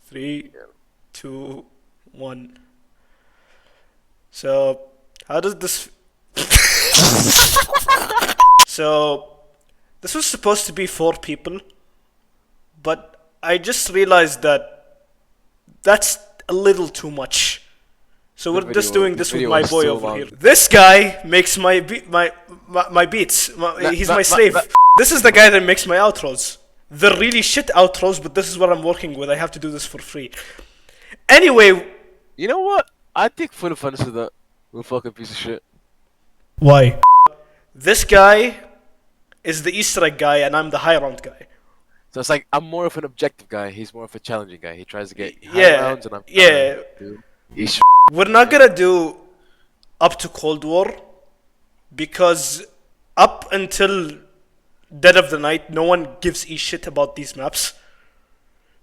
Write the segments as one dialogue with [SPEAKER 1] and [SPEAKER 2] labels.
[SPEAKER 1] Three, two, one. So, how does this? So, this was supposed to be 4 people, but I just realized that that's a little too much. So we're just doing this with my boy over here. This guy makes my beats. He's my slave. This is the guy that makes my outros. They're really shit outros, but this is what I'm working with. I have to do this for free. Anyway,
[SPEAKER 2] you know what? I think Final Fantasy that a fucking piece of shit.
[SPEAKER 1] Why? This guy is the Easter egg guy, and I'm the high round guy.
[SPEAKER 2] So it's like I'm more of an objective guy. He's more of a challenging guy. He tries to get high rounds, and I'm
[SPEAKER 1] We're not gonna do up to Cold War because up until Dead of the Night, no one gives a shit about these maps.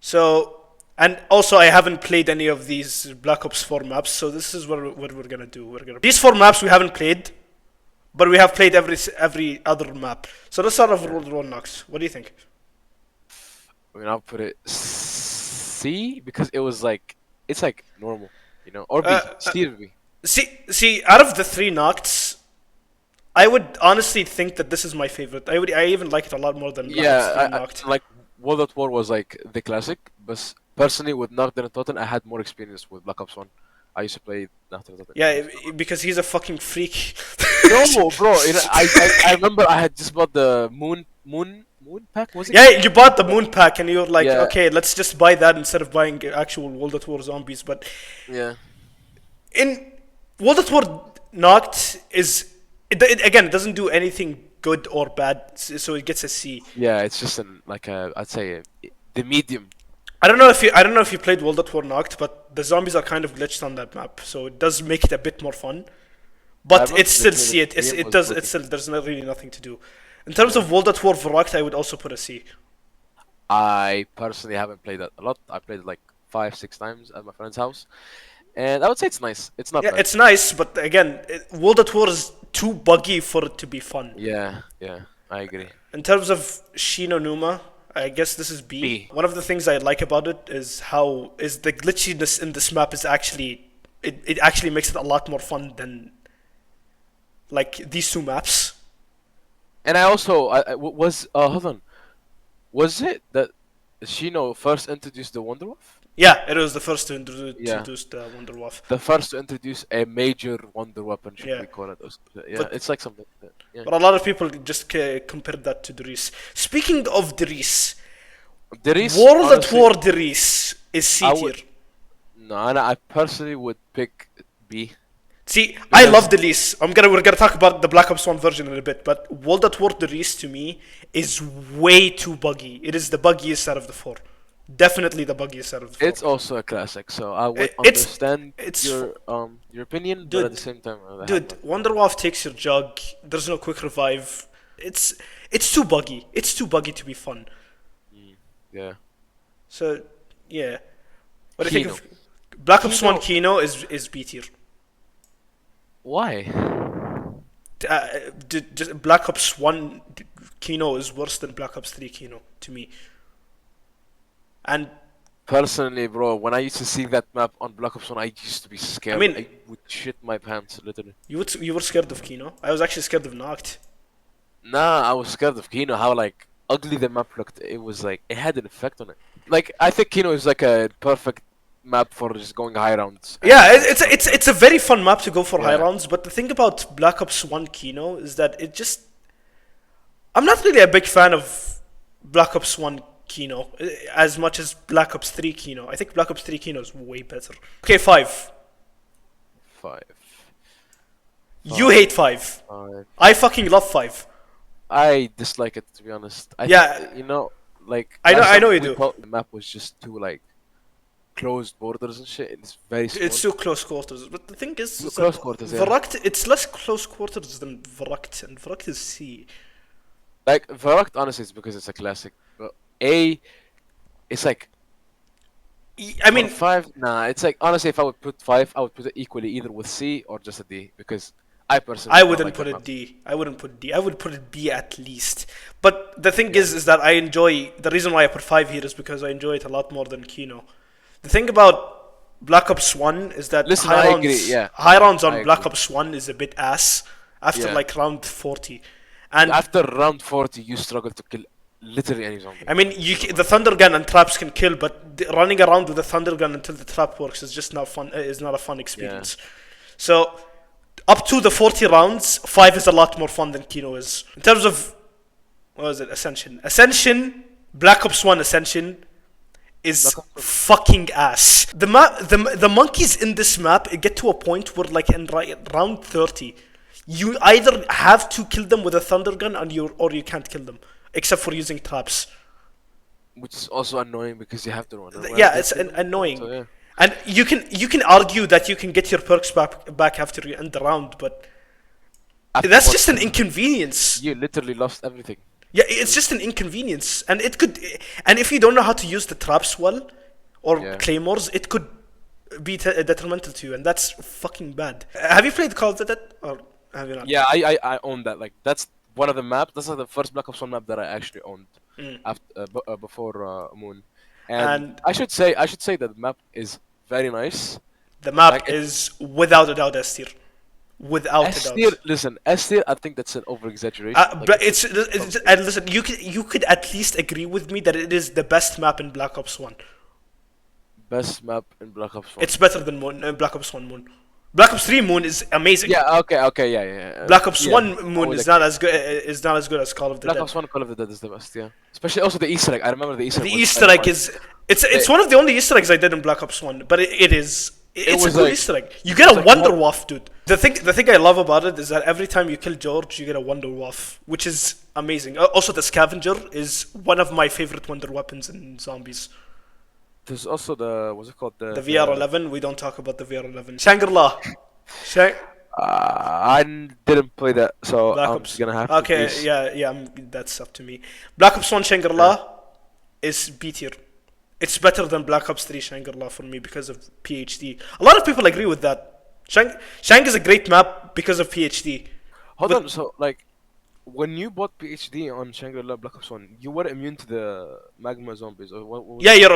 [SPEAKER 1] So, and also I haven't played any of these Black Ops 4 maps, so this is what we're gonna do. These 4 maps we haven't played, but we have played every other map. So let's start off with World War Nox. What do you think?
[SPEAKER 2] I mean, I'll put it C because it was like it's like normal, you know, or B. C or B.
[SPEAKER 1] See, out of the 3 Nocts, I would honestly think that this is my favorite. I even like it a lot more than Noct.
[SPEAKER 2] Like World at War was like the classic, but personally with Noct and Totten, I had more experience with Black Ops 1. I used to play Noct and Totten.
[SPEAKER 1] Yeah, because he's a fucking freak.
[SPEAKER 2] No, bro. You know, I remember I had just bought the moon pack. Was it?
[SPEAKER 1] Yeah, you bought the moon pack, and you were like, okay, let's just buy that instead of buying actual World at War zombies. But
[SPEAKER 2] yeah,
[SPEAKER 1] in World at War Noct is. It doesn't do anything good or bad, so it gets a C.
[SPEAKER 2] Yeah, it's just I'd say the medium.
[SPEAKER 1] I don't know if you played World at War Noct, but the zombies are kind of glitched on that map, so it does make it a bit more fun. But it's still C. It's still there's not really nothing to do. In terms of World at War Verrückt, I would also put a C.
[SPEAKER 2] I personally haven't played that a lot. I played it like 5-6 times at my friend's house. And I would say it's nice. It's not bad.
[SPEAKER 1] It's nice, but again, World at War is too buggy for it to be fun.
[SPEAKER 2] Yeah, I agree.
[SPEAKER 1] In terms of Shino Numa, I guess this is B. One of the things I like about it is the glitchiness in this map is actually it actually makes it a lot more fun than like these 2 maps.
[SPEAKER 2] And I also hold on, was it that Shino first introduced the Wonderwolf?
[SPEAKER 1] Yeah, it was the first to introduce the Wonderwolf.
[SPEAKER 2] The first to introduce a major wonder weapon, should we call it? Yeah, but, it's like something. Yeah.
[SPEAKER 1] But a lot of people just compared that to Dries. Speaking of Dries, World at War Dries is C tier.
[SPEAKER 2] No, I personally would pick B.
[SPEAKER 1] See, I love Dries. We're gonna talk about the Black Ops 1 version in a bit, but World at War Dries to me is way too buggy. It is the buggiest out of the 4. Definitely the buggiest out of the 4.
[SPEAKER 2] It's also a classic, so I would understand your opinion, but at the same time,
[SPEAKER 1] Wonderwolf takes your jug. There's no quick revive. It's too buggy. It's too buggy to be fun.
[SPEAKER 2] Yeah.
[SPEAKER 1] So yeah, what do you think of Black Ops 1 Kino is B tier?
[SPEAKER 2] Why?
[SPEAKER 1] Black Ops 1 Kino is worse than Black Ops 3 Kino to me. And
[SPEAKER 2] personally, bro, when I used to see that map on Black Ops 1, I used to be scared. I mean, I would shit my pants, literally.
[SPEAKER 1] You were scared of Kino? I was actually scared of Noct.
[SPEAKER 2] Nah, I was scared of Kino. How like ugly the map looked. It was like it had an effect on it. Like I think Kino is like a perfect map for just going high rounds.
[SPEAKER 1] Yeah, it's a very fun map to go for high rounds. But the thing about Black Ops 1 Kino is that I'm not really a big fan of Black Ops 1 Kino as much as Black Ops 3 Kino. I think Black Ops 3 Kino is way better. Okay, 5. You hate 5. I fucking love 5.
[SPEAKER 2] I dislike it, to be honest. You know, like
[SPEAKER 1] I know you do.
[SPEAKER 2] The map was just too like closed borders and shit. It's very small.
[SPEAKER 1] It's too close quarters. But the thing is,
[SPEAKER 2] close quarters.
[SPEAKER 1] Verrückt, it's less close quarters than Verrückt, and Verrückt is C.
[SPEAKER 2] Like Verrückt, honestly, it's because it's a classic. But A, it's like.
[SPEAKER 1] I mean,
[SPEAKER 2] 5. Nah, it's like honestly, if I would put 5, I would put it equally either with C or just a D because I personally
[SPEAKER 1] I
[SPEAKER 2] don't
[SPEAKER 1] wouldn't
[SPEAKER 2] like
[SPEAKER 1] put
[SPEAKER 2] that
[SPEAKER 1] it
[SPEAKER 2] map.
[SPEAKER 1] D. I wouldn't put D. I would put it B at least. But the thing is that I enjoy. The reason why I put 5 here is because I enjoy it a lot more than Kino. The thing about Black Ops 1 is that
[SPEAKER 2] Listen, I agree. Yeah,
[SPEAKER 1] high rounds
[SPEAKER 2] I
[SPEAKER 1] on Black
[SPEAKER 2] agree.
[SPEAKER 1] Ops 1 is a bit ass after
[SPEAKER 2] Yeah.
[SPEAKER 1] like round 40. And
[SPEAKER 2] After round 40, you struggle to kill literally any zombie.
[SPEAKER 1] I mean, the thunder gun and traps can kill, but running around with the thunder gun until the trap works is just not fun. Is not a fun experience. So, up to the 40 rounds, 5 is a lot more fun than Kino is. In terms of what was it? Ascension, Black Ops 1 Ascension is
[SPEAKER 2] Black Ops
[SPEAKER 1] fucking ass. The monkeys in this map get to a point where like in round 30, you either have to kill them with a thunder gun or you can't kill them except for using traps.
[SPEAKER 2] Which is also annoying because you have to run around.
[SPEAKER 1] Yeah, it's annoying.
[SPEAKER 2] So, yeah.
[SPEAKER 1] And you can argue that you can get your perks back after you end the round, but
[SPEAKER 2] After
[SPEAKER 1] that's
[SPEAKER 2] what-
[SPEAKER 1] just an inconvenience.
[SPEAKER 2] You literally lost everything.
[SPEAKER 1] Yeah, it's just an inconvenience, and and if you don't know how to use the traps well, or
[SPEAKER 2] Yeah.
[SPEAKER 1] claymores, it could be detrimental to you, and that's fucking bad. Have you played Call of Duty, or have you not?
[SPEAKER 2] Yeah, I own that. Like that's one of the maps. That's like the first Black Ops 1 map that I actually owned after before Moon. And I should say that the map is very nice.
[SPEAKER 1] The map
[SPEAKER 2] Like,
[SPEAKER 1] is without a doubt S tier. Without
[SPEAKER 2] S
[SPEAKER 1] a
[SPEAKER 2] tier,
[SPEAKER 1] doubt.
[SPEAKER 2] listen, S tier. I think that's an over exaggeration.
[SPEAKER 1] But it's and listen, you could at least agree with me that it is the best map in Black Ops 1.
[SPEAKER 2] Best map in Black Ops 1.
[SPEAKER 1] It's better than Black Ops 1 Moon. Black Ops 3 Moon is amazing.
[SPEAKER 2] Yeah. Okay. Yeah.
[SPEAKER 1] Black Ops
[SPEAKER 2] Yeah,
[SPEAKER 1] 1
[SPEAKER 2] I
[SPEAKER 1] Moon
[SPEAKER 2] would
[SPEAKER 1] is
[SPEAKER 2] agree.
[SPEAKER 1] not as good as Call of the
[SPEAKER 2] Black
[SPEAKER 1] Dead.
[SPEAKER 2] Ops 1 Call of the Dead is the best. Yeah. Especially also the Easter egg. I remember the Easter egg.
[SPEAKER 1] The
[SPEAKER 2] was
[SPEAKER 1] Easter
[SPEAKER 2] very
[SPEAKER 1] egg
[SPEAKER 2] fun.
[SPEAKER 1] is it's one of the only Easter eggs I did in Black Ops 1, but it's a
[SPEAKER 2] was
[SPEAKER 1] good
[SPEAKER 2] like-
[SPEAKER 1] Easter egg. You get a
[SPEAKER 2] like
[SPEAKER 1] Wonder
[SPEAKER 2] what-
[SPEAKER 1] Waff, dude. The thing I love about it is that every time you kill George, you get a Wonder Waff, which is amazing. Also, the Scavenger is one of my favorite Wonder weapons in zombies.
[SPEAKER 2] There's also the what's it called
[SPEAKER 1] The VR11, we don't talk about the VR11. Shangri-La.
[SPEAKER 2] I didn't play that, so
[SPEAKER 1] Black
[SPEAKER 2] I'm
[SPEAKER 1] Ops.
[SPEAKER 2] just gonna have to.
[SPEAKER 1] Okay,
[SPEAKER 2] please.
[SPEAKER 1] yeah, that's up to me. Black Ops 1 Shangri-La is B tier. It's better than Black Ops 3 Shangri-La for me because of PhD. A lot of people agree with that. Shang is a great map because of PhD.
[SPEAKER 2] Hold
[SPEAKER 1] But-
[SPEAKER 2] on, so like, when you bought PhD on Shangri-La Black Ops 1, you were immune to the magma zombies, or what was
[SPEAKER 1] Yeah, you're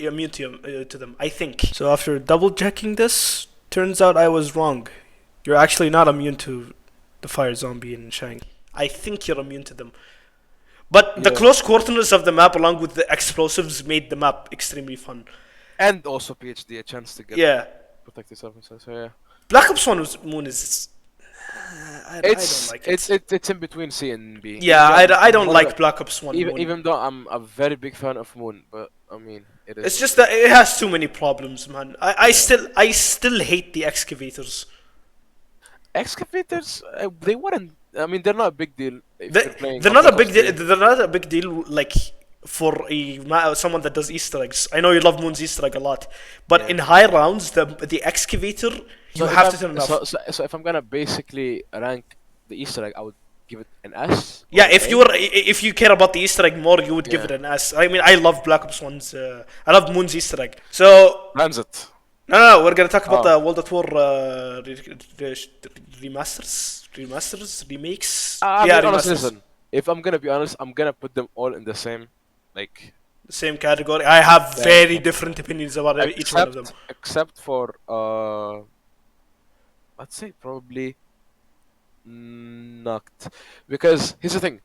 [SPEAKER 1] immune to them, I think. So after double checking this, turns out I was wrong. You're actually not immune to the fire zombie in Shang. I think you're immune to them. But the
[SPEAKER 2] Yeah.
[SPEAKER 1] close quarters of the map, along with the explosives, made the map extremely fun.
[SPEAKER 2] And also PhD, a chance to get
[SPEAKER 1] Yeah.
[SPEAKER 2] protect yourself and stuff. So yeah,
[SPEAKER 1] Black Ops 1 Moon is. I don't
[SPEAKER 2] it's
[SPEAKER 1] like it.
[SPEAKER 2] it's in between C and B.
[SPEAKER 1] Yeah, I don't
[SPEAKER 2] One
[SPEAKER 1] like
[SPEAKER 2] of the-
[SPEAKER 1] Black Ops 1 Moon.
[SPEAKER 2] Even though I'm a very big fan of Moon, but I mean it is.
[SPEAKER 1] It's just that it has too many problems, man. I still hate the excavators.
[SPEAKER 2] Excavators. They weren't. I mean, they're not a big deal. If
[SPEAKER 1] They,
[SPEAKER 2] you're playing
[SPEAKER 1] they're
[SPEAKER 2] on
[SPEAKER 1] not a
[SPEAKER 2] Black
[SPEAKER 1] big
[SPEAKER 2] Ops
[SPEAKER 1] deal.
[SPEAKER 2] 3.
[SPEAKER 1] They're not a big deal. Like for someone that does Easter eggs. I know you love Moon's Easter egg a lot, but
[SPEAKER 2] Yeah.
[SPEAKER 1] in high rounds, the excavator you
[SPEAKER 2] So if
[SPEAKER 1] have
[SPEAKER 2] I'm-
[SPEAKER 1] to turn it off.
[SPEAKER 2] So if I'm gonna basically rank the Easter egg, I would give it an S.
[SPEAKER 1] Yeah,
[SPEAKER 2] or
[SPEAKER 1] if you care about the Easter egg more, you would give it
[SPEAKER 2] Yeah.
[SPEAKER 1] an S. I mean, I love Black Ops 1's. I love Moon's Easter egg. So
[SPEAKER 2] Transit.
[SPEAKER 1] no, we're gonna talk about
[SPEAKER 2] Oh.
[SPEAKER 1] the World at War remakes.
[SPEAKER 2] I
[SPEAKER 1] Yeah,
[SPEAKER 2] mean, honestly,
[SPEAKER 1] remasters.
[SPEAKER 2] listen. If I'm gonna be honest, I'm gonna put them all in the same, like,
[SPEAKER 1] Same category. I have
[SPEAKER 2] Yeah.
[SPEAKER 1] very different opinions about each one of them.
[SPEAKER 2] except for I'd say probably Nukt, because here's the thing.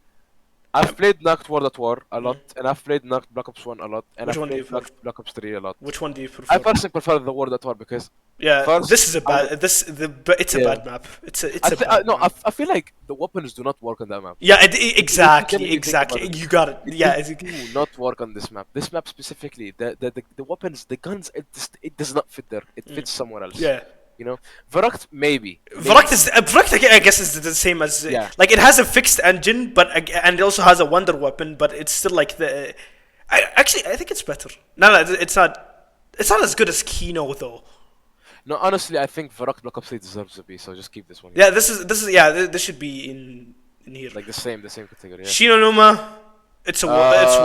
[SPEAKER 2] I've played Nukt World at War a lot, and I've played Nukt Black Ops 1 a lot, and
[SPEAKER 1] Which
[SPEAKER 2] I've
[SPEAKER 1] one do you
[SPEAKER 2] played Nukt Black Ops 3 a lot.
[SPEAKER 1] Which one do you prefer?
[SPEAKER 2] I personally prefer the World at War because
[SPEAKER 1] Yeah,
[SPEAKER 2] First,
[SPEAKER 1] this is a
[SPEAKER 2] I
[SPEAKER 1] bad. It's a
[SPEAKER 2] Yeah.
[SPEAKER 1] bad map. It's a
[SPEAKER 2] I
[SPEAKER 1] bad
[SPEAKER 2] no,
[SPEAKER 1] map.
[SPEAKER 2] I feel like the weapons do not work on that map.
[SPEAKER 1] Yeah, exactly,
[SPEAKER 2] genuinely think
[SPEAKER 1] exactly.
[SPEAKER 2] about it.
[SPEAKER 1] You got it. Yeah,
[SPEAKER 2] They do not work on this map. This map specifically, the weapons, the guns, it does not fit there. It fits somewhere else.
[SPEAKER 1] yeah.
[SPEAKER 2] You know, Verakt maybe.
[SPEAKER 1] Vrak, I guess, is the same as
[SPEAKER 2] Yeah.
[SPEAKER 1] like it has a fixed engine, but and it also has a wonder weapon, but it's still like the. I think it's better. No, it's not. It's not as good as Kino though.
[SPEAKER 2] No, honestly, I think Verakt Black Ops 3 deserves to be. So just keep this one. Here.
[SPEAKER 1] Yeah, this is yeah. This should be in here.
[SPEAKER 2] Like the same category. Yeah.
[SPEAKER 1] Shinonuma It's
[SPEAKER 2] Uh,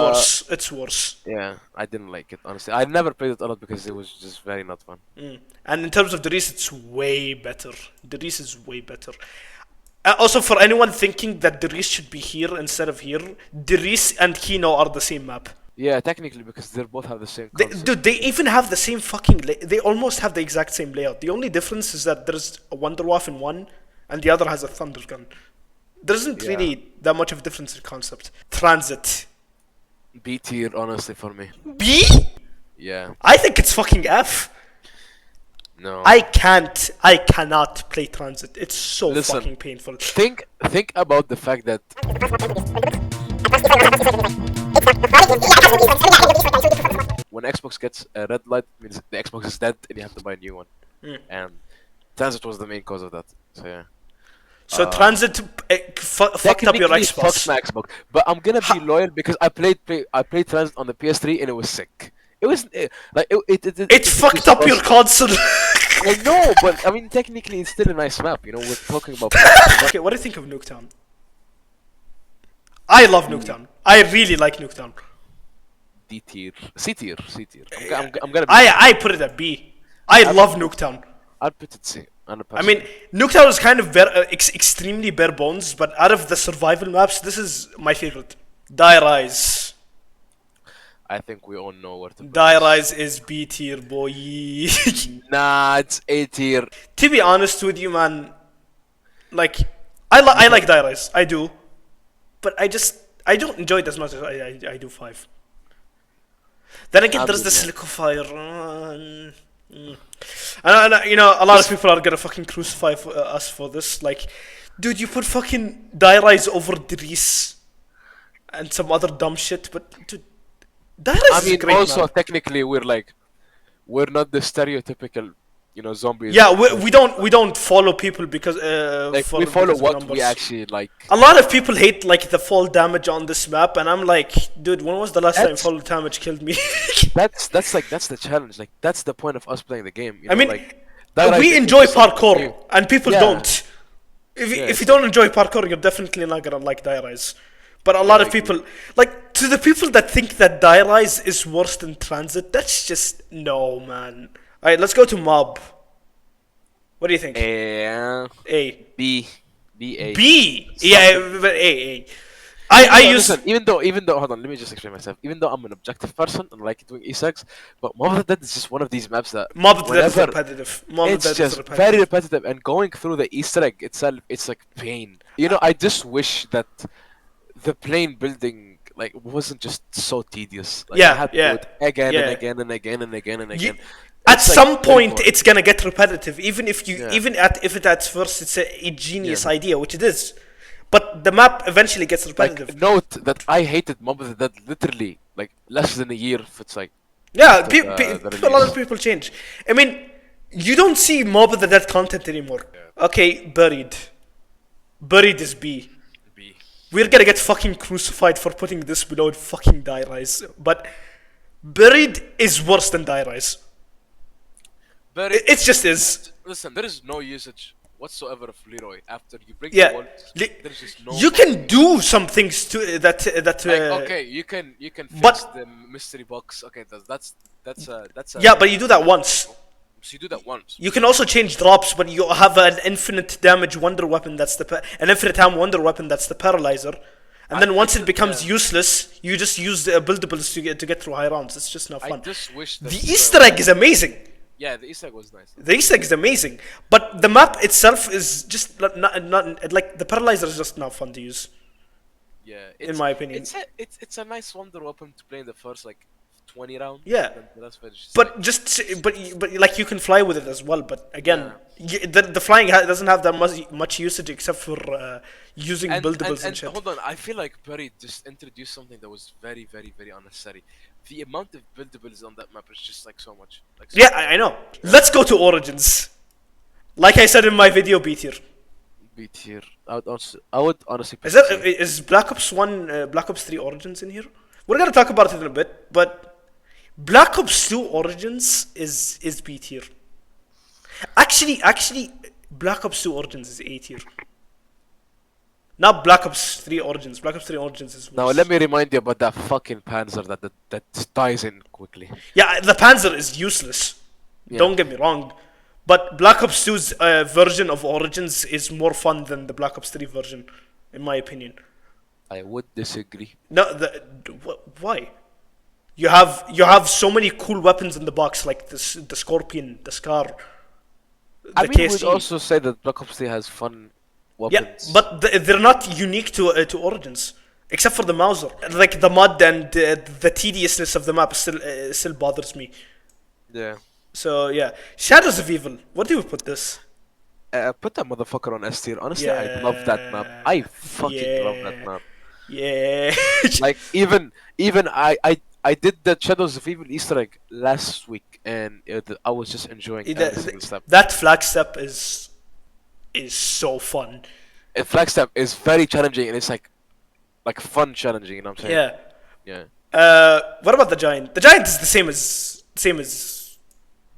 [SPEAKER 1] worse. It's worse.
[SPEAKER 2] yeah, I didn't like it honestly. I never played it a lot because it was just very not fun.
[SPEAKER 1] And in terms of the race, it's way better. The race is way better. Also, for anyone thinking that the race should be here instead of here, the race and Kino are the same map.
[SPEAKER 2] Yeah, technically because they both have the same concept.
[SPEAKER 1] Dude, they even have the same fucking. They almost have the exact same layout. The only difference is that there's a Wonderwaffe in one, and the other has a Thunder Gun. There isn't
[SPEAKER 2] Yeah.
[SPEAKER 1] really that much of a difference in concept. Transit.
[SPEAKER 2] B tier, honestly, for me.
[SPEAKER 1] B?
[SPEAKER 2] Yeah.
[SPEAKER 1] I think it's fucking F.
[SPEAKER 2] No.
[SPEAKER 1] I cannot play Transit. It's so
[SPEAKER 2] Listen.
[SPEAKER 1] fucking painful.
[SPEAKER 2] Think about the fact that when Xbox gets a red light, it means the Xbox is dead and you have to buy a new one. And Transit was the main cause of that. So yeah.
[SPEAKER 1] So Transit fucked up your
[SPEAKER 2] Technically,
[SPEAKER 1] Xbox.
[SPEAKER 2] fucked my Xbox. But I'm gonna be loyal because I played Transit on the PS3 and it was sick. It was like
[SPEAKER 1] It fucked up your console.
[SPEAKER 2] I know, but I mean technically it's still a nice map. You know, we're talking about.
[SPEAKER 1] Okay, what do you think of Nuketown? I love Nuketown. I really like Nuketown.
[SPEAKER 2] D tier, C tier, C tier. I'm gonna.
[SPEAKER 1] I put it at B. I love Nuketown.
[SPEAKER 2] I'll put it C.
[SPEAKER 1] I mean, Nuketown is kind of extremely bare bones, but out of the survival maps, this is my favorite. Die Rise.
[SPEAKER 2] I think we all know where to put
[SPEAKER 1] Die
[SPEAKER 2] this.
[SPEAKER 1] Rise is B tier, boy.
[SPEAKER 2] Nah, it's A tier.
[SPEAKER 1] To be honest with you, man, like I like Die Rise, I do, but I don't enjoy it as much as I do 5. Then again, there's this liquefier. And you know, a lot of people are gonna fucking crucify us for this. Like, dude, you put fucking Die Rise over Dries and some other dumb shit, but dude, Die Rise
[SPEAKER 2] I
[SPEAKER 1] is a
[SPEAKER 2] mean,
[SPEAKER 1] great
[SPEAKER 2] also
[SPEAKER 1] map.
[SPEAKER 2] technically we're not the stereotypical, you know, zombies.
[SPEAKER 1] Yeah, we don't follow people because
[SPEAKER 2] Like we follow
[SPEAKER 1] because of
[SPEAKER 2] what we
[SPEAKER 1] numbers.
[SPEAKER 2] actually like.
[SPEAKER 1] A lot of people hate like the fall damage on this map, and I'm like, dude, when was the last time
[SPEAKER 2] That's-
[SPEAKER 1] fall damage killed me?
[SPEAKER 2] That's the challenge. Like that's the point of us playing the game. You
[SPEAKER 1] I
[SPEAKER 2] know,
[SPEAKER 1] mean,
[SPEAKER 2] like, that I
[SPEAKER 1] we
[SPEAKER 2] think
[SPEAKER 1] enjoy
[SPEAKER 2] is something
[SPEAKER 1] parkour,
[SPEAKER 2] new.
[SPEAKER 1] and people
[SPEAKER 2] Yeah.
[SPEAKER 1] don't. If
[SPEAKER 2] Yeah,
[SPEAKER 1] if you don't enjoy parkour, you're definitely not gonna like Die Rise. But a lot of
[SPEAKER 2] I agree.
[SPEAKER 1] people, like, to the people that think that Die Rise is worse than Transit, that's just no, man. All right, let's go to Mob. What do you think?
[SPEAKER 2] A,
[SPEAKER 1] A.
[SPEAKER 2] B, A.
[SPEAKER 1] B. Yeah, but A. I use.
[SPEAKER 2] Listen, even though hold on, let me just explain myself. Even though I'm an objective person and like doing Easter eggs, but Mob of the Dead is just one of these maps that
[SPEAKER 1] Mob of the Dead is
[SPEAKER 2] whenever-
[SPEAKER 1] repetitive. Mob of the
[SPEAKER 2] it's
[SPEAKER 1] Dead is
[SPEAKER 2] just
[SPEAKER 1] repetitive.
[SPEAKER 2] very repetitive, and going through the Easter egg itself, it's like pain. You know, I just wish that the plane building like wasn't just so tedious. Like,
[SPEAKER 1] Yeah,
[SPEAKER 2] I had to
[SPEAKER 1] yeah,
[SPEAKER 2] do it again
[SPEAKER 1] yeah.
[SPEAKER 2] and again and again and again and again.
[SPEAKER 1] At
[SPEAKER 2] It's, like,
[SPEAKER 1] some
[SPEAKER 2] very
[SPEAKER 1] point,
[SPEAKER 2] boring.
[SPEAKER 1] it's gonna get repetitive. Even if you,
[SPEAKER 2] Yeah.
[SPEAKER 1] if it at first it's a genius
[SPEAKER 2] Yeah.
[SPEAKER 1] idea, which it is, but the map eventually gets repetitive.
[SPEAKER 2] Like, note that I hated Mob of the Dead literally like less than a year. If it's like
[SPEAKER 1] Yeah,
[SPEAKER 2] after the
[SPEAKER 1] a lot of
[SPEAKER 2] release.
[SPEAKER 1] people change. I mean, you don't see Mob of the Dead content anymore. Okay, Buried. Buried is B.
[SPEAKER 2] B.
[SPEAKER 1] We're gonna get fucking crucified for putting this below fucking Die Rise. But Buried is worse than Die Rise.
[SPEAKER 2] But
[SPEAKER 1] It just is.
[SPEAKER 2] listen, there is no usage whatsoever of Leroy after you break
[SPEAKER 1] Yeah.
[SPEAKER 2] the wall. There's just no.
[SPEAKER 1] You can do some things to that.
[SPEAKER 2] Like, okay, you can fix
[SPEAKER 1] but-
[SPEAKER 2] the mystery box. Okay, that's a
[SPEAKER 1] Yeah, but you do that once.
[SPEAKER 2] So you do that once.
[SPEAKER 1] You can also change drops, but you have an infinite damage wonder weapon. That's an infinite ham wonder weapon. That's the paralyzer. And then once it becomes useless, you just use the buildables to get through high rounds. It's just not
[SPEAKER 2] I
[SPEAKER 1] fun.
[SPEAKER 2] just wish that
[SPEAKER 1] The Easter egg is amazing.
[SPEAKER 2] Yeah, the Easter egg was nice.
[SPEAKER 1] The Easter egg is amazing, but the map itself is just not like the paralyzer is just not fun to use.
[SPEAKER 2] Yeah,
[SPEAKER 1] In my opinion.
[SPEAKER 2] it's a nice wonder weapon to play in the first like 20 rounds.
[SPEAKER 1] Yeah.
[SPEAKER 2] That's where it's just
[SPEAKER 1] But
[SPEAKER 2] like-
[SPEAKER 1] just but like you can fly with it as well. But again, the flying doesn't have that much usage except for using buildables and shit.
[SPEAKER 2] hold on, I feel like Perry just introduced something that was very, very, very unnecessary. The amount of buildables on that map is just like so much. Like so
[SPEAKER 1] Yeah, I know. Let's go to Origins. Like I said in my video, B tier.
[SPEAKER 2] B tier. I would honestly.
[SPEAKER 1] Is that is Black Ops 1, Black Ops 3 Origins in here? We're gonna talk about it in a bit, but Black Ops 2 Origins is B tier. Actually, Black Ops 2 Origins is A tier. Not Black Ops 3 Origins. Black Ops 3 Origins is
[SPEAKER 2] Now
[SPEAKER 1] worse.
[SPEAKER 2] let me remind you about that fucking Panzer that dies in quickly.
[SPEAKER 1] Yeah, the Panzer is useless.
[SPEAKER 2] Yeah.
[SPEAKER 1] Don't get me wrong. But Black Ops 2's version of Origins is more fun than the Black Ops 3 version, in my opinion.
[SPEAKER 2] I would disagree.
[SPEAKER 1] No, why? You have so many cool weapons in the box, like the Scorpion, the Scar, the
[SPEAKER 2] I mean,
[SPEAKER 1] KSG.
[SPEAKER 2] we'd also say that Black Ops 3 has fun weapons.
[SPEAKER 1] Yeah, but they're not unique to Origins, except for the Mauser. Like the mud and the tediousness of the map still bothers me.
[SPEAKER 2] Yeah.
[SPEAKER 1] So yeah, Shadows of Evil. What do you put this?
[SPEAKER 2] Put that motherfucker on S tier. Honestly, I love that map. I fucking love that map.
[SPEAKER 1] Yeah.
[SPEAKER 2] Like even I did the Shadows of Evil Easter egg last week, and I was just enjoying every single step.
[SPEAKER 1] That flag step is so fun.
[SPEAKER 2] And Flagstaff is very challenging, and it's like fun challenging. You know what I'm saying?
[SPEAKER 1] Yeah.
[SPEAKER 2] Yeah.
[SPEAKER 1] What about the Giant? The Giant is the same as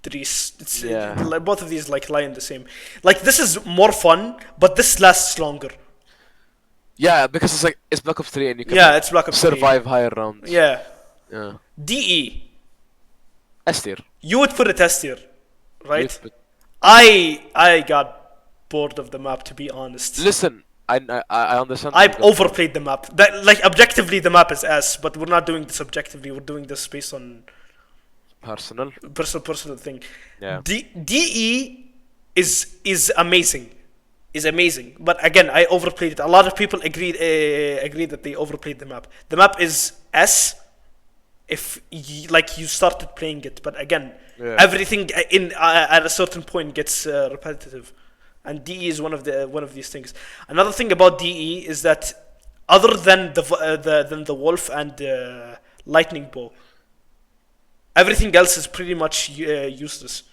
[SPEAKER 1] Dries. It's like both of these like lie in the same. Like this is more fun, but this lasts longer.
[SPEAKER 2] Yeah, because it's Black Ops 3, and you can
[SPEAKER 1] It's Black Ops 3.
[SPEAKER 2] survive higher rounds.
[SPEAKER 1] Yeah.
[SPEAKER 2] Yeah.
[SPEAKER 1] DE.
[SPEAKER 2] S tier.
[SPEAKER 1] You would put it S tier, right?
[SPEAKER 2] Yes, but
[SPEAKER 1] I got bored of the map, to be honest.
[SPEAKER 2] listen, I understand.
[SPEAKER 1] I've overplayed the map. That like objectively the map is S, but we're not doing this objectively. We're doing this based on
[SPEAKER 2] personal.
[SPEAKER 1] personal thing.
[SPEAKER 2] Yeah.
[SPEAKER 1] DE is amazing. Is amazing. But again, I overplayed it. A lot of people agreed that they overplayed the map. The map is S if you started playing it, but again, everything in at a certain point gets repetitive. And DE is one of these things. Another thing about DE is that other than the wolf and lightning bow, everything else is pretty much useless.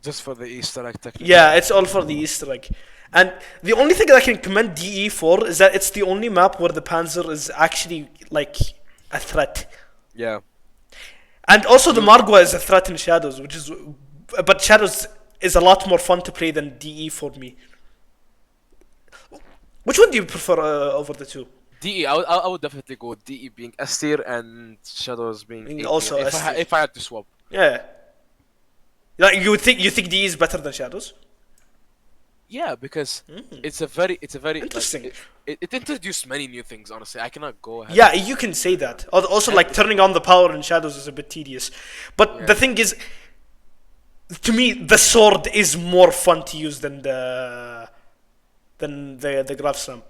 [SPEAKER 2] Just for the Easter egg, technically.
[SPEAKER 1] Yeah, it's all for the Easter egg. And the only thing that I can commend DE for is that it's the only map where the Panzer is actually like a threat.
[SPEAKER 2] Yeah.
[SPEAKER 1] And also the Margwa is a threat in Shadows, but Shadows is a lot more fun to play than DE for me. Which one do you prefer over the two?
[SPEAKER 2] DE, I would definitely go with DE being S tier and Shadows being A
[SPEAKER 1] also
[SPEAKER 2] tier.
[SPEAKER 1] S tier.
[SPEAKER 2] If I had to swap.
[SPEAKER 1] Yeah. Like you think DE is better than Shadows?
[SPEAKER 2] Yeah, because it's a very
[SPEAKER 1] Interesting.
[SPEAKER 2] It introduced many new things. Honestly, I cannot go ahead.
[SPEAKER 1] Yeah, you can say that. Also, like turning on the power in Shadows is a bit tedious. But the thing is, to me, the sword is more fun to use than the Gravslam.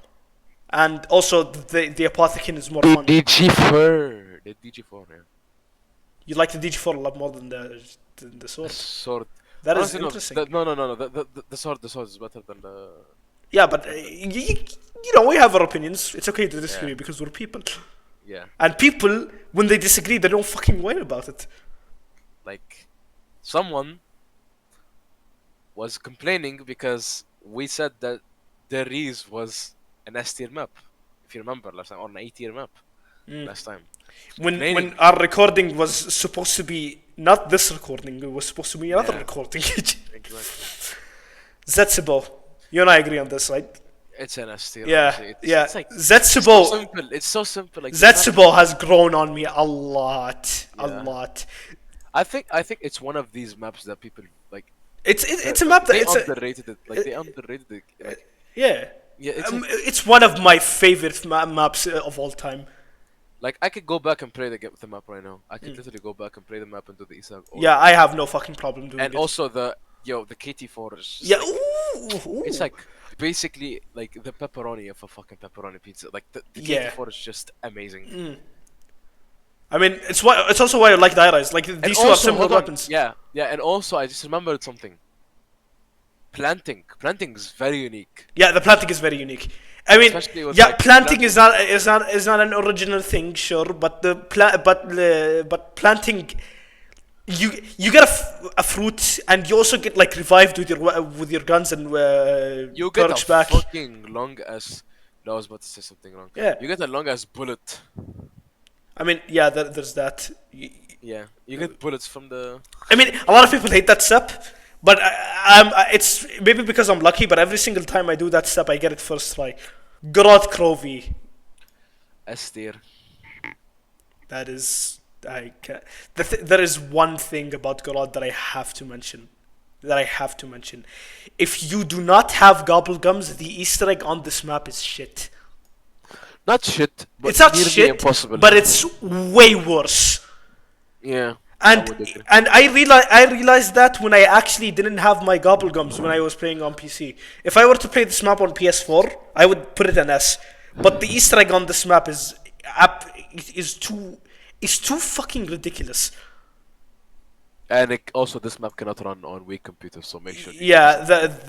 [SPEAKER 1] And also, the Apothecary is more fun.
[SPEAKER 2] DG4. The DG4, yeah.
[SPEAKER 1] You like the DG4 a lot more than the sword.
[SPEAKER 2] Sword.
[SPEAKER 1] That is
[SPEAKER 2] Honestly,
[SPEAKER 1] interesting.
[SPEAKER 2] No. The sword is better than the.
[SPEAKER 1] Yeah, but we have our opinions. It's okay to disagree because we're people.
[SPEAKER 2] Yeah.
[SPEAKER 1] And people, when they disagree, they don't fucking worry about it.
[SPEAKER 2] Like, someone was complaining because we said that the Reese was an S tier map, if you remember last time, or an A tier map last time.
[SPEAKER 1] When our recording was supposed to be not this recording, it was supposed to be another recording.
[SPEAKER 2] Exactly.
[SPEAKER 1] Zetsubo, you and I agree on this, right?
[SPEAKER 2] It's an S tier.
[SPEAKER 1] Yeah,
[SPEAKER 2] It's like,
[SPEAKER 1] Zetsubo.
[SPEAKER 2] It's so simple. Like
[SPEAKER 1] Zetsubo has grown on me a lot, a lot.
[SPEAKER 2] I think it's one of these maps that people like.
[SPEAKER 1] It's a map that
[SPEAKER 2] they
[SPEAKER 1] it's
[SPEAKER 2] underrated it. Like they underrated it. Like,
[SPEAKER 1] yeah.
[SPEAKER 2] Yeah,
[SPEAKER 1] it's one of my favorite maps of all time.
[SPEAKER 2] Like I could go back and play the map right now. I could literally go back and play the map and do the Easter egg.
[SPEAKER 1] Yeah, I have no fucking problem doing it.
[SPEAKER 2] And also the KT4 is just
[SPEAKER 1] ooh.
[SPEAKER 2] It's like basically like the pepperoni of a fucking pepperoni pizza. Like the KT4 is just amazing.
[SPEAKER 1] I mean, it's also why I like Dire Eyes. Like these two are similar weapons.
[SPEAKER 2] Yeah, and also I just remembered something. Planting is very unique.
[SPEAKER 1] Yeah, the planting is very unique. I mean, planting is not an original thing, sure, but but planting, you get a fruit, and you also get like revived with your guns and
[SPEAKER 2] you get a
[SPEAKER 1] back.
[SPEAKER 2] fucking long ass. No, I was about to say something wrong.
[SPEAKER 1] Yeah,
[SPEAKER 2] you get a long ass bullet.
[SPEAKER 1] I mean, yeah, there's that.
[SPEAKER 2] Yeah, you get bullets from the.
[SPEAKER 1] I mean, a lot of people hate that step. But it's maybe because I'm lucky, but every single time I do that step, I get it first try. Grot Crovey.
[SPEAKER 2] S tier.
[SPEAKER 1] That is, I can there is one thing about Gorod that I have to mention. If you do not have gobblegums, the Easter egg on this map is shit.
[SPEAKER 2] Not shit, but
[SPEAKER 1] It's not
[SPEAKER 2] nearly
[SPEAKER 1] shit,
[SPEAKER 2] impossible.
[SPEAKER 1] but it's way worse.
[SPEAKER 2] Yeah.
[SPEAKER 1] And
[SPEAKER 2] I would agree.
[SPEAKER 1] I realized that when I actually didn't have my gobblegums when I was playing on PC. If I were to play this map on PS4, I would put it an S. But the Easter egg on this map is too fucking ridiculous.
[SPEAKER 2] And also, this map cannot run on weak computers, so make sure.
[SPEAKER 1] Yeah,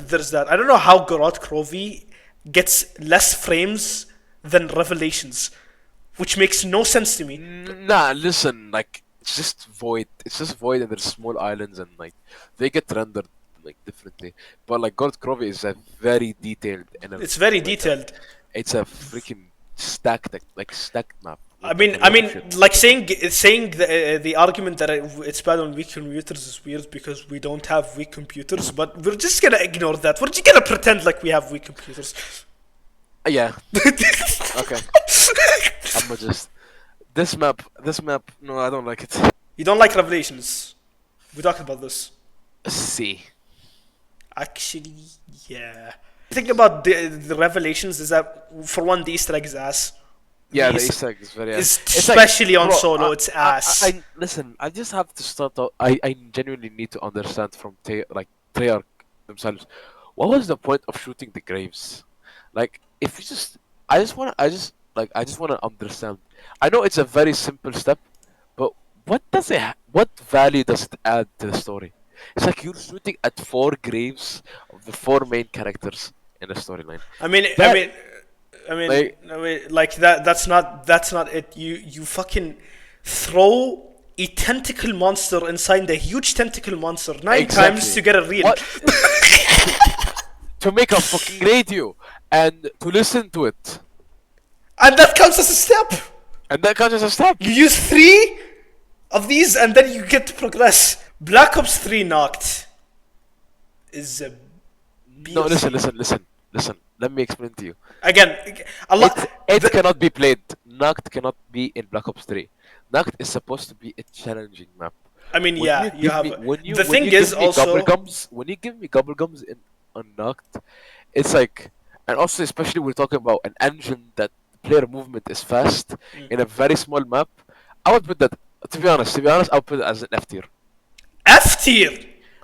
[SPEAKER 1] there's that. I don't know how Gorod Crovey gets less frames than Revelations, which makes no sense to me.
[SPEAKER 2] Nah, listen, like it's just void. It's just void, and there's small islands, and like they get rendered like differently. But like God Crovey is a very detailed and
[SPEAKER 1] It's very detailed.
[SPEAKER 2] it's a freaking stacked map.
[SPEAKER 1] I mean, like saying the argument that it's bad on weak computers is weird because we don't have weak computers, but we're just gonna ignore that. We're just gonna pretend like we have weak computers.
[SPEAKER 2] Yeah. Okay. I'm just this map. No, I don't like it.
[SPEAKER 1] You don't like Revelations? We talked about this.
[SPEAKER 2] C.
[SPEAKER 1] Actually, yeah. The thing about the Revelations is that, for one, the Easter egg is ass.
[SPEAKER 2] Yeah,
[SPEAKER 1] The
[SPEAKER 2] the Easter egg is very. It's
[SPEAKER 1] especially on
[SPEAKER 2] bro,
[SPEAKER 1] solo, it's ass.
[SPEAKER 2] I listen. I just have to start out. I genuinely need to understand from Treyarch themselves. What was the point of shooting the graves? Like, if you just, I just want to understand. I know it's a very simple step, but what value does it add to the story? It's like you're shooting at 4 graves of the 4 main characters in the storyline.
[SPEAKER 1] I mean, like that. That's not it. You fucking throw a tentacle monster inside a huge tentacle monster 9 times to get a reel.
[SPEAKER 2] To make a fucking radio and to listen to it.
[SPEAKER 1] And that counts as a step.
[SPEAKER 2] You
[SPEAKER 1] You use 3 of these and then you get to progress. Black Ops 3 Knocked is a
[SPEAKER 2] No, listen. Let me explain to you.
[SPEAKER 1] again, a lot.
[SPEAKER 2] It cannot be played. Knocked cannot be in Black Ops 3. Knocked is supposed to be a challenging map.
[SPEAKER 1] I mean, yeah, you have. The
[SPEAKER 2] When
[SPEAKER 1] thing
[SPEAKER 2] you
[SPEAKER 1] is
[SPEAKER 2] give me
[SPEAKER 1] also.
[SPEAKER 2] when you give me gobblegums in Unlocked, it's like, and also especially we're talking about an engine that player movement is fast in a very small map. I would put that. To be honest, I would put it as an F tier.
[SPEAKER 1] F tier.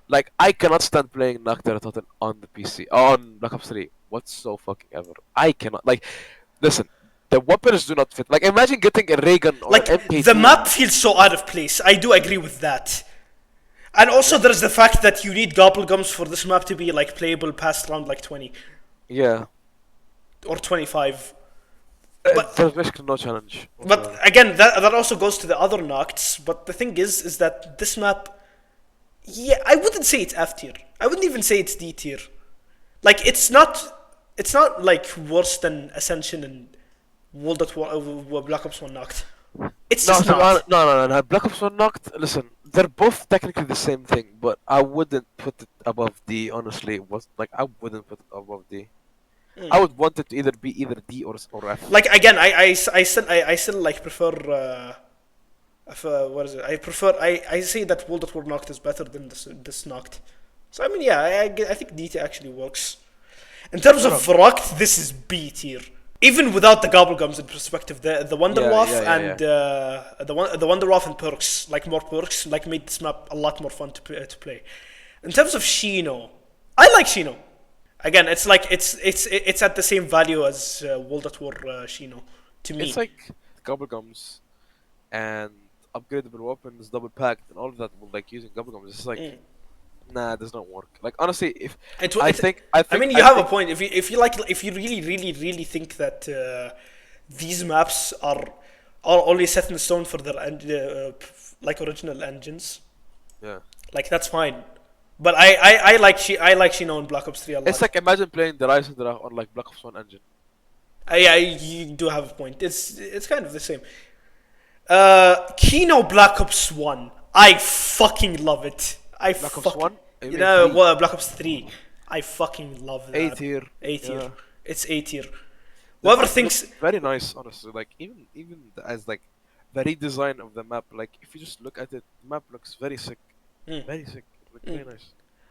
[SPEAKER 2] Like, I cannot stand playing Nuketown on the PC on Black Ops 3 whatsoever. I cannot. Like, listen, the weapons do not fit. Like, imagine getting a ray gun or
[SPEAKER 1] Like,
[SPEAKER 2] an MP2.
[SPEAKER 1] the map feels so out of place. I do agree with that. And also, there's the fact that you need gobblegums for this map to be like playable past round like 20
[SPEAKER 2] Yeah.
[SPEAKER 1] or 25.
[SPEAKER 2] There's basically no challenge.
[SPEAKER 1] But again, that also goes to the other Nocts. But the thing is that this map, yeah, I wouldn't say it's F tier. I wouldn't even say it's D tier. Like, it's not like worse than Ascension and World at War, Black Ops 1 Knocked. It's just not.
[SPEAKER 2] No. Black Ops 1 Knocked. Listen, they're both technically the same thing, but I wouldn't put it above D. Honestly, I wouldn't put it above D. I would want it to either be D or F.
[SPEAKER 1] Like, again, I still like prefer. What is it? I say that World at War Knocked is better than this Knocked. So I mean, yeah, I think D tier actually works. In terms of Vrocked, this is B tier. Even without the gobblegums in perspective, the Wonderwaff and the Wonderwaff and perks, like more perks, like made this map a lot more fun to play. In terms of Shino, I like Shino. Again, it's like it's at the same value as World at War Shino to me.
[SPEAKER 2] It's like gobblegums and upgradable weapons, double packed, and all of that. Like using gobblegums, it's like. Nah, it does not work. Like, honestly, if I mean, you
[SPEAKER 1] have a point. If you really think that these maps are only set in stone for their like original engines,
[SPEAKER 2] yeah,
[SPEAKER 1] like that's fine. But I like Shino and Black Ops 3 a lot.
[SPEAKER 2] It's like, imagine playing the Rise on like Black Ops 1 engine.
[SPEAKER 1] Yeah, you do have a point. It's kind of the same. Kino Black Ops 1, I fucking love it.
[SPEAKER 2] Black Ops 1?
[SPEAKER 1] Black Ops 3. I fucking love that.
[SPEAKER 2] A tier.
[SPEAKER 1] A tier.
[SPEAKER 2] Yeah.
[SPEAKER 1] It's A tier. Whoever
[SPEAKER 2] map
[SPEAKER 1] thinks,
[SPEAKER 2] looks very nice, honestly. Like as like the redesign of the map. Like if you just look at it, the map looks very sick.
[SPEAKER 1] Mm,
[SPEAKER 2] Very sick. Look
[SPEAKER 1] mm.
[SPEAKER 2] very nice.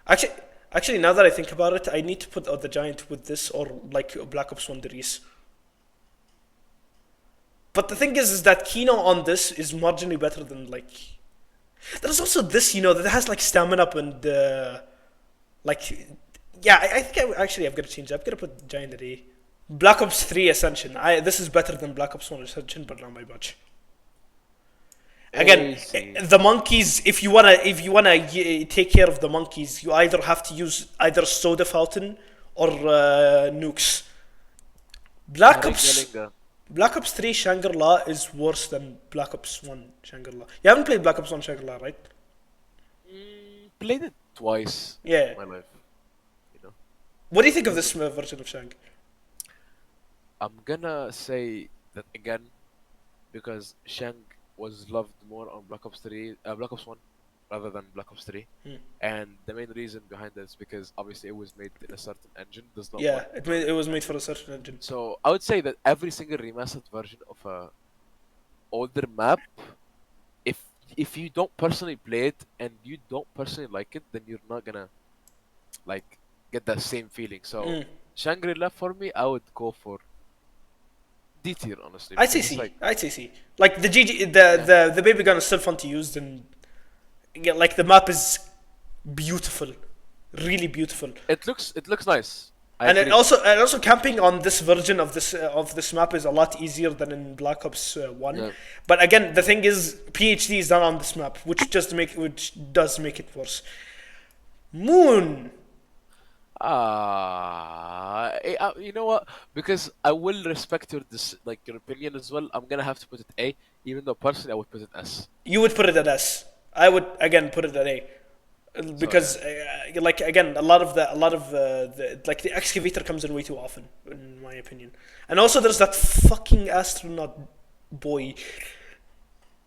[SPEAKER 1] actually, actually, now that I think about it, I need to put the giant with this or like Black Ops One Dries. But the thing is that Kino on this is marginally better than like. There's also this, that has like stamina up and like. Yeah, I think I've got to change. I've got to put giant at A. Black Ops 3 Ascension. This is better than Black Ops 1 Ascension, but not by much. Again,
[SPEAKER 2] Easy.
[SPEAKER 1] the monkeys. If you wanna take care of the monkeys, you either have to use either soda fountain or nukes. Black Ops.
[SPEAKER 2] Ringa-linga.
[SPEAKER 1] Black Ops 3 Shangri-La is worse than Black Ops 1 Shangri-La. You haven't played Black Ops 1 Shangri-La, right?
[SPEAKER 2] Played it twice
[SPEAKER 1] Yeah.
[SPEAKER 2] in my life. You know.
[SPEAKER 1] What do you think of this version of Shang?
[SPEAKER 2] I'm gonna say that again because Shang was loved more on Black Ops 3, Black Ops 1 rather than Black Ops 3.
[SPEAKER 1] Hmm.
[SPEAKER 2] And the main reason behind that is because obviously it was made in a certain engine, does not
[SPEAKER 1] Yeah,
[SPEAKER 2] work.
[SPEAKER 1] it was made for a certain engine.
[SPEAKER 2] So I would say that every single remastered version of a older map, if you don't personally play it and you don't personally like it, then you're not gonna like get that same feeling. So
[SPEAKER 1] Mm.
[SPEAKER 2] Shangri-La for me, I would go for D tier honestly.
[SPEAKER 1] I'd say
[SPEAKER 2] because it's
[SPEAKER 1] C.
[SPEAKER 2] like
[SPEAKER 1] I'd say C. Like the GG,
[SPEAKER 2] Yeah.
[SPEAKER 1] the baby gun is still fun to use, and yeah, like the map is beautiful, really beautiful.
[SPEAKER 2] it looks nice. I
[SPEAKER 1] And
[SPEAKER 2] agree.
[SPEAKER 1] it also camping on this version of this map is a lot easier than in Black Ops 1.
[SPEAKER 2] Yeah.
[SPEAKER 1] But again, the thing is, PhD is done on this map, which does make it worse. Moon.
[SPEAKER 2] You know what? Because I will respect your opinion as well. I'm gonna have to put it A, even though personally I would put it S.
[SPEAKER 1] You would put it at S. I would again put it at A. Because like again, a lot of the excavator comes in way too often, in my opinion. And also, there's that fucking astronaut boy.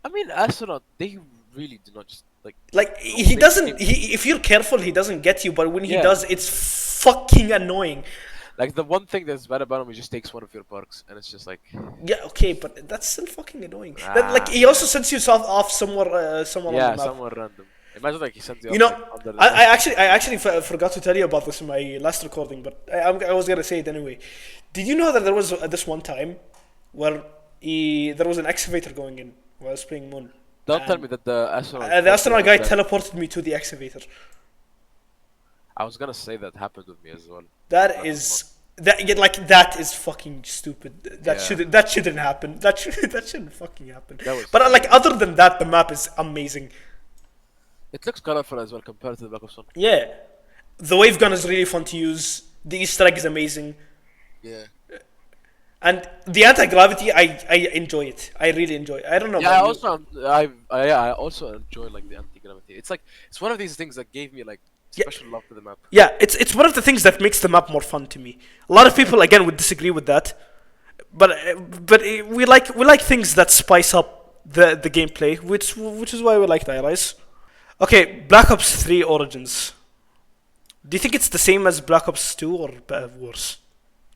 [SPEAKER 2] I mean, astronaut, they really do not just like.
[SPEAKER 1] Like
[SPEAKER 2] don't
[SPEAKER 1] he
[SPEAKER 2] make
[SPEAKER 1] doesn't.
[SPEAKER 2] games.
[SPEAKER 1] If you're careful, he doesn't get you. But when he
[SPEAKER 2] Yeah.
[SPEAKER 1] does, it's fucking annoying.
[SPEAKER 2] Like the one thing that's bad about him, he just takes one of your perks, and it's just like.
[SPEAKER 1] Yeah, okay, but that's still fucking annoying. Like he also sends you off somewhere on
[SPEAKER 2] Yeah,
[SPEAKER 1] the map.
[SPEAKER 2] somewhere random. Imagine like he sends you.
[SPEAKER 1] You know,
[SPEAKER 2] up, like, under the
[SPEAKER 1] I actually forgot to tell you about this in my last recording, but I was gonna say it anyway. Did you know that there was this one time where there was an excavator going in while I was playing Moon?
[SPEAKER 2] Don't tell me that the astronaut.
[SPEAKER 1] The astronaut guy
[SPEAKER 2] that-
[SPEAKER 1] teleported me to the excavator.
[SPEAKER 2] I was gonna say that happened with me as well.
[SPEAKER 1] That is fucking stupid.
[SPEAKER 2] Yeah.
[SPEAKER 1] That shouldn't happen. That shouldn't fucking happen.
[SPEAKER 2] That was-
[SPEAKER 1] But like other than that, the map is amazing.
[SPEAKER 2] It looks colorful as well compared to the Black Ops 1.
[SPEAKER 1] Yeah, the wave gun is really fun to use. The Easter egg is amazing.
[SPEAKER 2] Yeah.
[SPEAKER 1] And the anti-gravity, I enjoy it. I really enjoy it. I don't know
[SPEAKER 2] Yeah,
[SPEAKER 1] about you.
[SPEAKER 2] I also enjoy like the anti-gravity. It's one of these things that gave me like
[SPEAKER 1] Yeah.
[SPEAKER 2] special love to the map.
[SPEAKER 1] Yeah, it's one of the things that makes the map more fun to me. A lot of people again would disagree with that, but we like things that spice up the gameplay, which is why we like Rise. Okay, Black Ops 3 Origins. Do you think it's the same as Black Ops 2 or worse?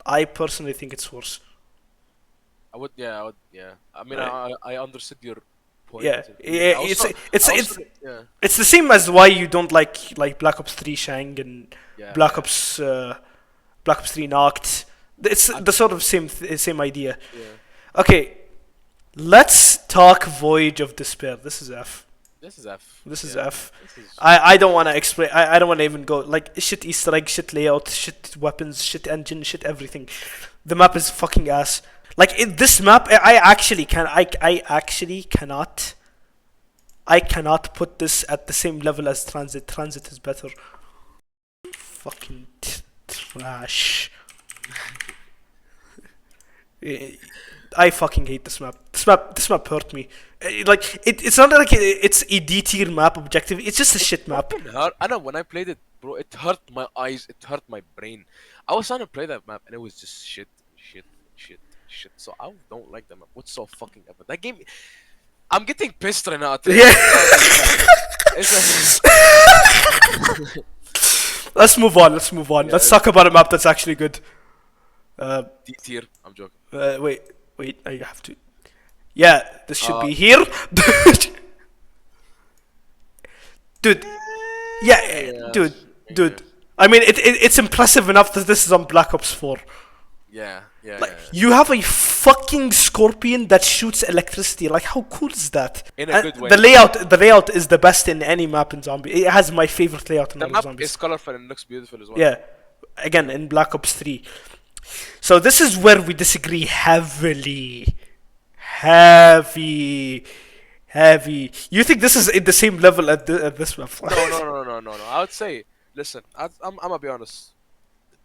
[SPEAKER 1] I personally think it's worse.
[SPEAKER 2] I would, yeah. I mean,
[SPEAKER 1] Right.
[SPEAKER 2] I understood your point.
[SPEAKER 1] Yeah,
[SPEAKER 2] I
[SPEAKER 1] yeah,
[SPEAKER 2] also-
[SPEAKER 1] it's
[SPEAKER 2] I also- yeah,
[SPEAKER 1] It's the same as why you don't like Black Ops 3 Shang and
[SPEAKER 2] yeah.
[SPEAKER 1] Black Ops 3 Knocked. It's the sort of same idea.
[SPEAKER 2] Yeah.
[SPEAKER 1] Okay, let's talk Voyage of Despair. This is F.
[SPEAKER 2] This is F.
[SPEAKER 1] This is
[SPEAKER 2] Yeah.
[SPEAKER 1] F.
[SPEAKER 2] This is
[SPEAKER 1] I don't want to explain. I don't want to even go like shit Easter egg, shit layout, shit weapons, shit engine, shit everything. The map is fucking ass. Like this map, I actually cannot put this at the same level as Transit. Transit is better. Fucking trash. I fucking hate this map. This map hurt me. Like it's not like it's a D tier map objective. It's just a shit map.
[SPEAKER 2] fucking hurt. I know when I played it, bro, it hurt my eyes. It hurt my brain. I was trying to play that map and it was just shit. So I don't like that map. What's so fucking ever? That game. I'm getting pissed right now.
[SPEAKER 1] Yeah.
[SPEAKER 2] It's
[SPEAKER 1] Let's move on.
[SPEAKER 2] Yeah,
[SPEAKER 1] Let's talk about a map that's actually good.
[SPEAKER 2] D tier. I'm joking.
[SPEAKER 1] Wait. I have to. Yeah, this should be here. Dude. Yeah, dude. Dude. I mean, it's impressive enough that this is on Black Ops 4.
[SPEAKER 2] Yeah.
[SPEAKER 1] Like, you have a fucking scorpion that shoots electricity. Like, how cool is that?
[SPEAKER 2] In a
[SPEAKER 1] And
[SPEAKER 2] good way.
[SPEAKER 1] The layout is the best in any map in Zombie. It has my favorite layout in
[SPEAKER 2] The
[SPEAKER 1] all
[SPEAKER 2] map
[SPEAKER 1] Zombies.
[SPEAKER 2] is colorful and looks beautiful as well.
[SPEAKER 1] Yeah, again in Black Ops 3. So this is where we disagree heavily. Heavy. You think this is in the same level at this map?
[SPEAKER 2] No. I would say, listen, I'm gonna be honest.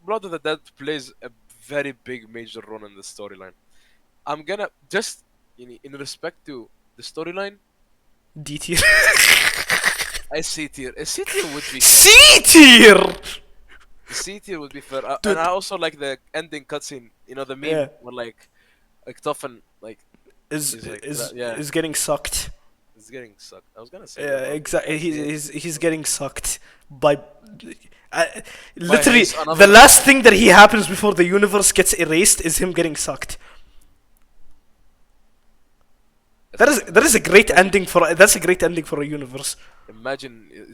[SPEAKER 2] Blood of the Dead plays a very big major role in the storyline. I'm gonna just in respect to the storyline,
[SPEAKER 1] D tier.
[SPEAKER 2] a C tier. A C tier would be
[SPEAKER 1] C tier.
[SPEAKER 2] C tier would be fair.
[SPEAKER 1] Dude.
[SPEAKER 2] And I also like the ending cutscene. You know the meme
[SPEAKER 1] Yeah.
[SPEAKER 2] where like Toffen like
[SPEAKER 1] Is
[SPEAKER 2] he's like
[SPEAKER 1] is
[SPEAKER 2] yeah.
[SPEAKER 1] is getting sucked.
[SPEAKER 2] It's getting sucked. I was gonna say
[SPEAKER 1] Yeah,
[SPEAKER 2] that, but-
[SPEAKER 1] exactly. He's getting sucked by. Literally,
[SPEAKER 2] haste on
[SPEAKER 1] the
[SPEAKER 2] other-
[SPEAKER 1] last thing that he happens before the universe gets erased is him getting sucked. That is a great ending for a universe.
[SPEAKER 2] Imagine you're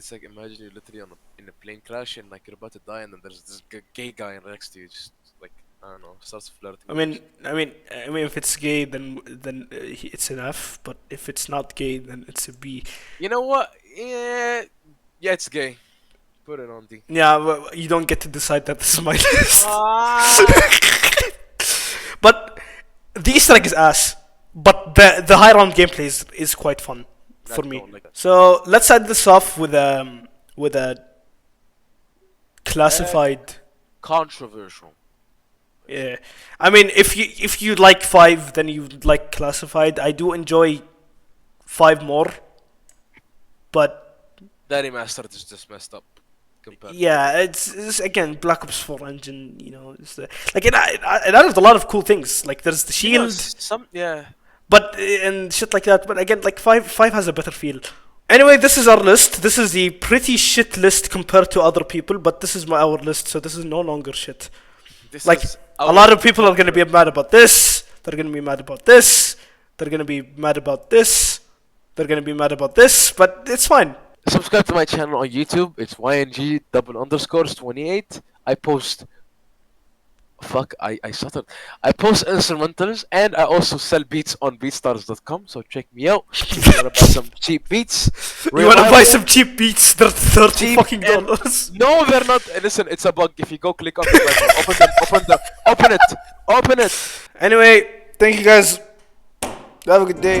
[SPEAKER 2] literally in a plane crash and like you're about to die and then there's this gay guy next to you just like I don't know starts flirting.
[SPEAKER 1] I mean, if it's gay, then it's an F. But if it's not gay, then it's a B.
[SPEAKER 2] You know what? Yeah, it's gay. Put it on D.
[SPEAKER 1] Yeah, well, you don't get to decide that this is my list.
[SPEAKER 2] Ah.
[SPEAKER 1] But the Easter egg is ass. But the high round gameplay is quite fun for me.
[SPEAKER 2] don't like that.
[SPEAKER 1] So let's end this off with a classified.
[SPEAKER 2] Controversial.
[SPEAKER 1] Yeah, I mean, if you like 5, then you like classified. I do enjoy 5 more, but
[SPEAKER 2] That remastered is just messed up. Compared.
[SPEAKER 1] yeah, it's again Black Ops 4 engine. You know, it's like it added a lot of cool things. Like there's the
[SPEAKER 2] You know,
[SPEAKER 1] shield,
[SPEAKER 2] yeah.
[SPEAKER 1] but and shit like that. But again, like 5 has a better feel. Anyway, this is our list. This is the pretty shit list compared to other people, but this is our list, so this is no longer shit.
[SPEAKER 2] This
[SPEAKER 1] Like
[SPEAKER 2] is
[SPEAKER 1] a lot of people are gonna be mad about this. They're gonna be mad about this. They're gonna be mad about this. They're gonna be mad about this. But it's fine.
[SPEAKER 2] Subscribe to my channel on YouTube. It's YNG__28. I post. Fuck, I stuttered. I post instrumentals and I also sell beats on beatstars.com. So check me out. If you wanna buy some cheap beats.
[SPEAKER 1] You wanna buy some cheap beats? They're $30
[SPEAKER 2] Cheap
[SPEAKER 1] fucking
[SPEAKER 2] and-
[SPEAKER 1] dollars.
[SPEAKER 2] No, they're not. Listen, it's a bug. If you go click on the button, open it.
[SPEAKER 1] Anyway, thank you guys. Have a good day.